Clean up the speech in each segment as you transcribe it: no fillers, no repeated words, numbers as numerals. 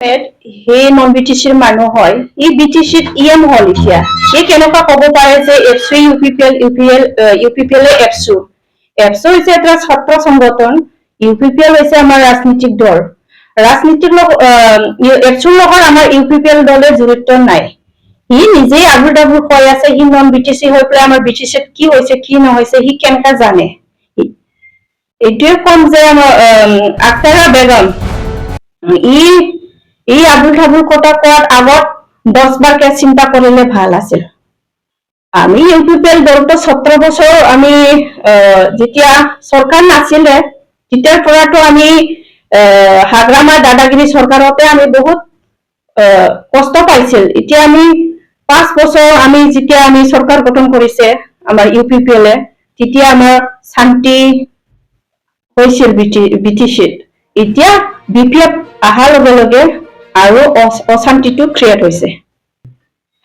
সেই নন বিটিচিৰ মানুহ হয় ই বিটিচিত ইএম হল এতিয়া এই কেনেকুৱা ক'ব পাৰে যে এফচু ইউপিপিএল এফচু হৈছে এটা ছাত্ৰ সংগঠন ইউপিপিএল হৈছে আমাৰ ৰাজনৈতিক দল ৰাজনীতিৰ এফচুৰ লগত আমাৰ ইউপিপিএল দলে জড়িত নাই ই নিজেই আবুল ডাবুল কৈ আছে ই নন বিটিচি হৈ পেলাই আমাৰ বিটিচিত কি হৈছে কি নহৈছে সি কেনেকা জানে এইটোৱে কম যে আমাৰ আক্তাৰা বেগম এই আবুল ঠাবুল কথা কোৱাৰ আগত 10বাৰকে চিন্তা কৰিলে ভাল আছিল আমি ইউপিপিএল দলটো 17 বছৰ আমি যেতিয়া চৰকাৰ নাছিলে তেতিয়াৰ পৰাটো আমি হাগ্ৰামা দাদাগিৰি চৰকাৰতে আমি বহুত কষ্ট পাইছিল এতিয়া আমি 5 বছৰ আমি যেতিয়া আমি চৰকাৰ গঠন কৰিছে আমাৰ ইউপিপিএলে তেতিয়া আমাৰ শান্তি হৈছিল বিটিচিত এতিয়া বিপিএফ আহাৰ লগে লগে আৰু অশান্তিটো ক্ৰিয়েট হৈছে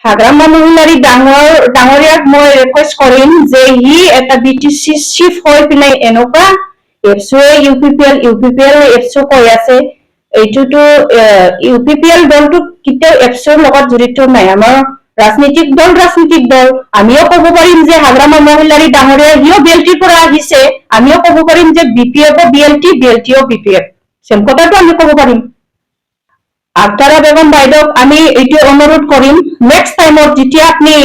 হাগ্ৰামা মহিলাৰী ডাঙৰীয়াক মই ৰিকুৱেষ্ট কৰিম যে ই এটা বিটিচি চিফ হৈ পিনে এনেকুৱা এফচুৱে ইউপিপিএল এফচু কৈ আছে এইটোতো ইউপিপিএল দলটো কেতিয়াও এফচুৰ লগত জড়িত নাই আমাৰ ৰাজনৈতিক দল আমিও ক'ব পাৰিম যে হাগ্ৰামা মহিলাৰী ডাঙৰীয়া সিও বিএলটিৰ পৰা আহিছে আমিও ক'ব পাৰিম যে বিপিএফ বিএলটিও বিপিএফ সেম কথাটো আমি ক'ব পাৰিম আক্তাৰা বেগম বাইদেউক আমি এইটো অনুৰোধ কৰিম নেক্সট টাইমত যেতিয়া আপনি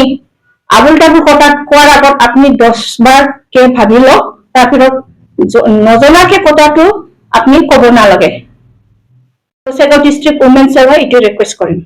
আবুল টাবুল কথা কোৱাৰ আগত আপনি 10বাৰকে ভাবি লওক তাৰপিছত নজনাকে কথাটো আপনি ক'ব নালাগে ডিষ্ট্ৰিক্ট উমেন সেৱা এইটো ৰিকুৱেষ্ট কৰিম